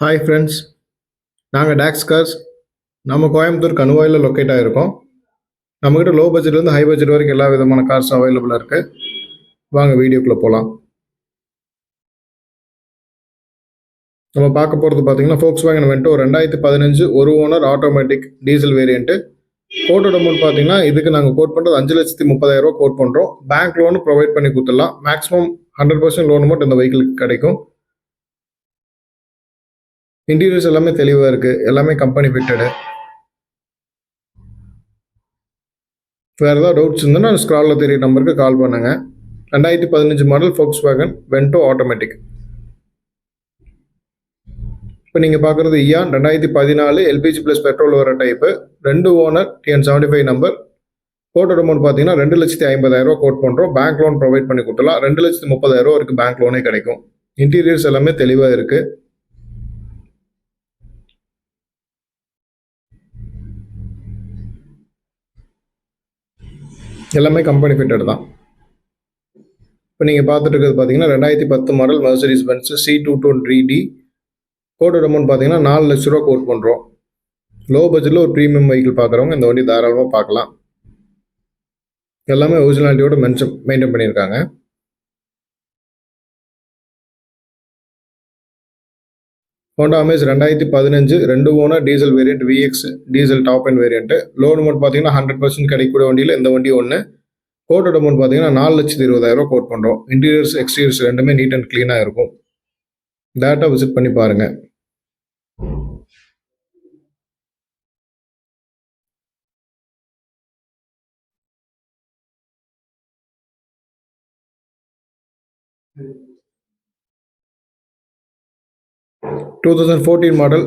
Hi friends, நாங்கள் tax cars. நம்ம Coimbatore கணுவாயில் locate ஆகிருக்கோம். நம்மக்கிட்ட லோ பட்ஜெட்லேருந்து ஹை பட்ஜெட் வரைக்கும் எல்லா விதமான கார்ஸ் அவைலபிளாக இருக்குது. வாங்க வீடியோக்குள்ளே போகலாம். நம்ம பார்க்க போகிறது பார்த்தீங்கன்னா Volkswagen Vento 2015 ஒரு ஓனர் ஆட்டோமேட்டிக் டீசல் வேரியண்ட்டு. கோட்டோட அமௌண்ட் பார்த்தீங்கன்னா இதுக்கு நாங்கள் கோட் பண்ணுறது 5,30,000 கோட் பண்ணுறோம். பேங்க் லோனு ப்ரொவைட் பண்ணி கொடுத்துடலாம். மேக்ஸிமம் 100% லோன் அமௌண்ட் இந்த வெஹிக்கிளுக்கு கிடைக்கும். இன்டீரியர்ஸ் எல்லாமே தெளிவாக இருக்குது, எல்லாமே கம்பெனி ஃபிட்டடு. வேறு ஏதாவது டவுட்ஸ் இருந்ததுன்னா ஸ்க்ராலில் தெரிய நம்பருக்கு கால் பண்ணுங்க. 2015 மாடல் Volkswagen Vento ஆட்டோமேட்டிக். இப்போ நீங்கள் பார்க்குறது இயான் 2014 LPG ப்ளஸ் பெட்ரோல் வர டைப்பு, 2 ஓனர், TN75 நம்பர். கோட்டோட அமௌண்ட் பார்த்தீங்கன்னா 2,50,000 கோட் பண்ணுறோம். பேங்க் லோன் ப்ரொவைட் பண்ணி கொடுத்துலாம். 2,30,000 வரைக்கும் பேங்க் லோனே கிடைக்கும். இன்டீரியர்ஸ் எல்லாமே தெளிவாக இருக்குது. எல்லாமே கம்பெனி ஃபிட்டட் தான். இப்போ நீங்கள் பார்த்துட்டு இருக்கிறது பார்த்தீங்கன்னா 2010 மாடல் Mercedes Benz C220D. கோட்டோட அமௌண்ட் பார்த்தீங்கன்னா 4 லட்ச ரூபா கோட் பண்ணுறோம். லோ பட்ஜெட்டில் ஒரு ப்ரீமியம் வெஹிக்கிள் பார்க்குறவங்க இந்த வண்டி தாராளமாக பார்க்கலாம். எல்லாமே ஒரிஜினாலிட்டியோட மெயின்டைன் பண்ணியிருக்காங்க. Honda Amaze 2015 2 owner diesel variant VX diesel top and variant. Loan amount பார்த்தீங்கன்னா 100% கிடைக்கக்கூடிய வண்டியில் இந்த வண்டி ஒன்று. கோட்டோட அமௌண்ட் பார்த்தீங்கன்னா 4,20,000 கோட் பண்ணுறோம். இன்டீரியர்ஸ் எக்ஸ்டீரியர்ஸ் ரெண்டுமே நீட் அண்ட் க்ளீனாக இருக்கும். டேட்டா விசிட் பண்ணி பாருங்கள். Two 2014 model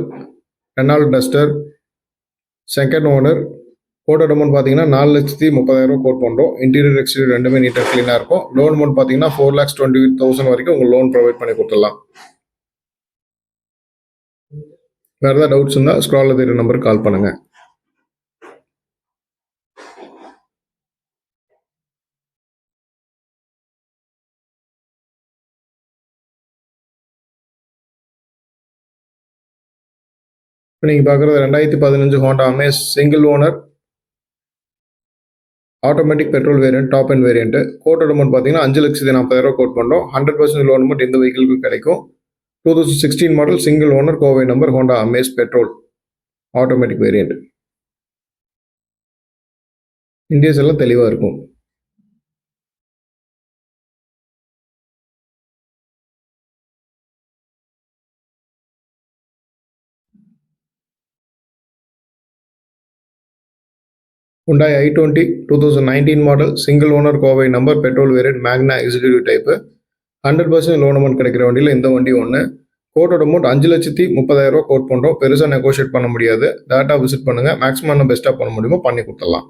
Renault Duster second owner. கோட்டோட அமௌண்ட் பார்த்தீங்கன்னா 4,30,000 கோட் பண்ணுறோம். இன்டீரியர் எக்ஸ்டீரியர் ரெண்டுமே நீட்டாக க்ளீனாக இருக்கும். லோன் அமௌண்ட் பார்த்தீங்கன்னா 4,20,000 வரைக்கும் உங்களுக்கு லோன் ப்ரொவைட் பண்ணி கொடுத்துடலாம். வேறு ஏதாவது டவுட்ஸ் இருந்தால் ஸ்க்ராலில் தெரியுற நம்பருக்கு கால் பண்ணுங்கள். இப்போ நீங்கள் பார்க்குறது 2015 Honda Amaze single owner automatic petrol variant top end variant. கோட்டோட அமௌண்ட் பார்த்தீங்கன்னா 5,40,000 கோட் பண்ணுறோம். 100% லோன் அமௌண்ட் இந்த வெஹிக்கிளுக்கு கிடைக்கும். 2016 model single owner Kovai number Honda Amaze petrol automatic variant. Interiors எல்லாம் தெளிவாக இருக்கும். Hyundai i20 2019 model single owner Kovai number petrol variant மேக்னா executive type. 100% loan amount கிடைக்கிற வண்டியில் இந்த வண்டி ஒன்று. கோட்டோட அமௌண்ட் 5,30,000 கோட் பண்ணுறோம். பெருசாக நெகோஷியேட் பண்ண முடியாது. டேட்டா விசிட் பண்ணுங்கள். மேக்ஸிமம் என்ன பெஸ்ட்டாக பண்ண முடியுமோ பண்ணி கொடுத்துடலாம்.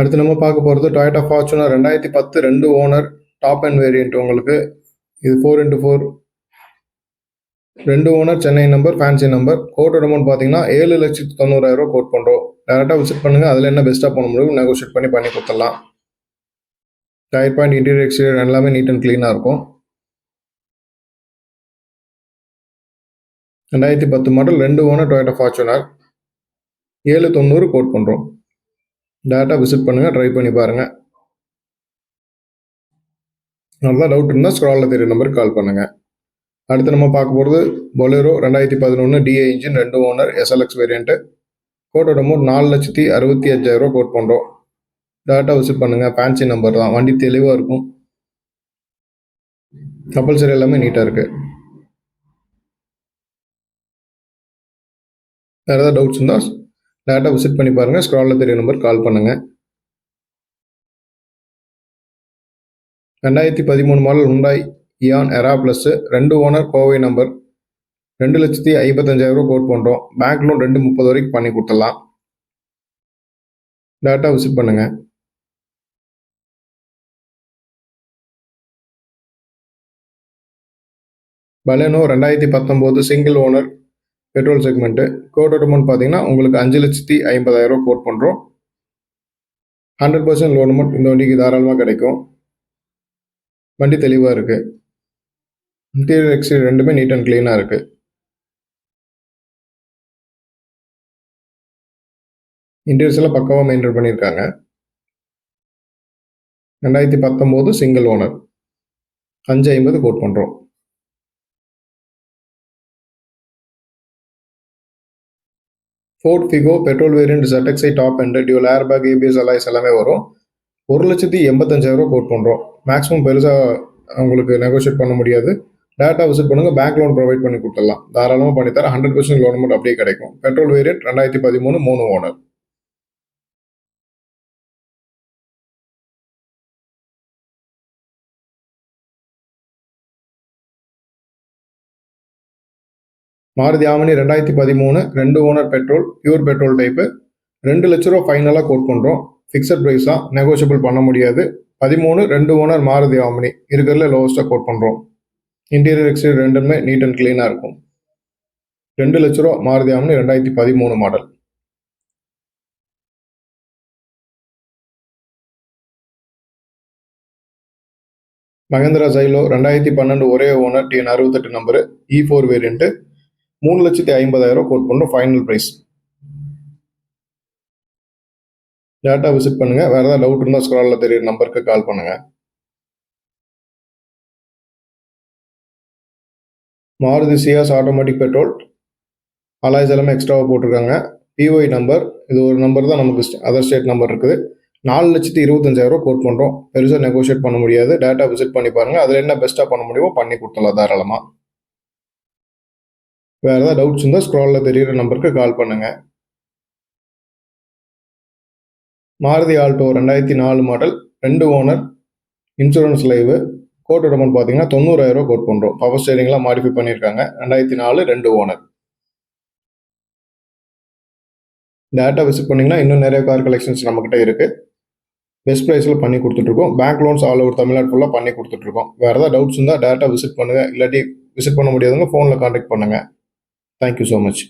அடுத்து நம்ம பார்க்க போகிறது Toyota Fortuner 2010 2 owner top end variant. உங்களுக்கு இது 4x4 2 owner Chennai number fancy number. கோட்டோட அமௌண்ட் பார்த்தீங்கன்னா 7,90,000 கோட் பண்ணுறோம். டேரெக்டாக விசிட் பண்ணுங்கள். அதில் என்ன பெஸ்ட்டாக பண்ண முடியும் நெகோஷியேட் பண்ணி கொடுத்துடலாம். டயர் பாயிண்ட் இன்டீரியர் எக்ஸ்டீரியர் எல்லாமே நீட் அண்ட் க்ளீனாக இருக்கும். 2010 model 2 owner Toyota Fortuner 7,90 quote பண்ணுறோம். டேட்டா விசிட் பண்ணுங்கள், ட்ரை பண்ணி பாருங்கள். நல்லா டவுட் இருந்தால் ஸ்க்ராலில் தெரிய நம்பருக்கு கால் பண்ணுங்கள். அடுத்து நம்ம பார்க்க போகிறது Bolero 2011 DI engine 2 owner SLX variant. கோட்டோட அமௌண்ட் 4,65,000 கோட் பண்ணுறோம். டேட்டா விசிட் பண்ணுங்கள். ஃபேன்சி நம்பர் தான். வண்டி தெளிவாக இருக்கும். கம்பல்சரி எல்லாமே நீட்டாக இருக்குது. வேறு ஏதாவது டவுட்ஸ் இருந்தால் டேட்டா விசிட் பண்ணி பாருங்கள். ஸ்க்ராலில் தெரிய நம்பர் கால் பண்ணுங்கள். 2013 model Hyundai Eon Era plus 2 owner Kovai number 2,55,000 quote பண்ணுறோம். பேங்க் லோன் 2,30 வரைக்கும் பண்ணி கொடுத்துடலாம். டேரெக்டாக விசிட் பண்ணுங்கள். Baleno 2019 single owner petrol segment. கோட்டோட அமௌண்ட் பார்த்தீங்கன்னா உங்களுக்கு 5,50,000 கோட் பண்ணுறோம். 100% லோன் அமௌண்ட் இந்த வண்டிக்கு தாராளமாக கிடைக்கும். வண்டி தெளிவாக இருக்குது. இன்டீரியர் எக்ஸ்டீரியர் ரெண்டுமே நீட் அண்ட் க்ளீனாக இருக்குது. இன்டீரியர்ஸ் எல்லாம் பக்காவாக மெயின்டைன் பண்ணியிருக்காங்க. 2019 சிங்கிள் ஓனர் 5,50 கோட் பண்ணுறோம். Fort Figo petrol variant ZXi top and dual air bag ABS alloys எல்லாமே வரும். 1,85,000 கோட் பண்ணுறோம். மேக்ஸிமம் பெருசாக உங்களுக்கு நெகோஷியேட் பண்ண முடியாது. டேரெக்டாக விசிட் பண்ணுங்கள். பேங்க் லோன் ப்ரொவைட் பண்ணி கொடுத்துடலாம். தாராளமாக பண்ணித்தர 100% லோன் அமௌண்ட் அப்படியே கிடைக்கும். Petrol variant 2013 3 owner. Maruti Omni 2013 2 owner petrol pure petrol type. 2 லட்ச ரூபா ஃபைனலாக கோட் பண்ணுறோம். ஃபிக்ஸட் ப்ரைஸ் தான், நெகோஷியபிள் பண்ண முடியாது. 13 2 ஓனர் மாருதி ஆமினி இருக்கிறதுல லோவஸ்ட்டாக கோட் பண்ணுறோம். இன்டீரியர் எக்ஸ்டீரியர் ரெண்டுமே நீட் அண்ட் க்ளீனாக இருக்கும். 2 லட்ச ரூபா Maruti Omni 2013 model. Mahindra Xylo 2012 ஒரே owner TN 68 number E4 variant. 3,50,000 quote பண்ணுறோம். Final price. டேரெக்டாக விசிட் பண்ணுங்கள். வேறு ஏதாவது டவுட் இருந்தால் ஸ்க்ராலில் தெரியுற நம்பருக்கு கால் பண்ணுங்கள். Maruti Ciaz automatic petrol alloys எல்லாமே எக்ஸ்ட்ராவாக போட்டிருக்காங்க. POI நம்பர் இது ஒரு நம்பர் தான், நமக்கு அதர் ஸ்டேட் நம்பர் இருக்குது. 4,25,000 கோட் பண்ணுறோம். பெருசாக நெகோஷியேட் பண்ண முடியாது. டேரெக்டாக விசிட் பண்ணி பாருங்கள். அதில் என்ன பெஸ்ட்டாக பண்ண முடியுமோ பண்ணி கொடுத்துடலாம் தாராளமாக. வேறு ஏதாவது டவுட்ஸ் இருந்தால் ஸ்க்ராலில் தெரியுற நம்பருக்கு கால் பண்ணுங்கள். Maruti Alto 2004 model 2 owner insurance live. கோட்டோட அமௌண்ட் பார்த்தீங்கன்னா 90,000 கோட் பண்ணுறோம். பவர் ஸ்டேரிங்லாம் மாடிஃபை பண்ணியிருக்காங்க. 2004 2 ஓனர். டேரெக்டாக விசிட் பண்ணிங்கன்னா இன்னும் நிறைய கார் கலெக்ஷன்ஸ் நம்மக்கிட்ட இருக்குது. பெஸ்ட் ப்ரைஸில் பண்ணி கொடுத்துட்ருக்கோம். Bank loans all over Tamil Nadu ஃபுல்லாக பண்ணி கொடுத்துட்ருக்கோம். வேறு ஏதாவது டவுட்ஸ் இருந்தால் டேரெக்டாக விசிட் பண்ணுங்கள். இல்லாட்டி விசிட் பண்ண முடியாதவங்க ஃபோனில் கான்டாக்ட் பண்ணுங்கள். Thank you so much.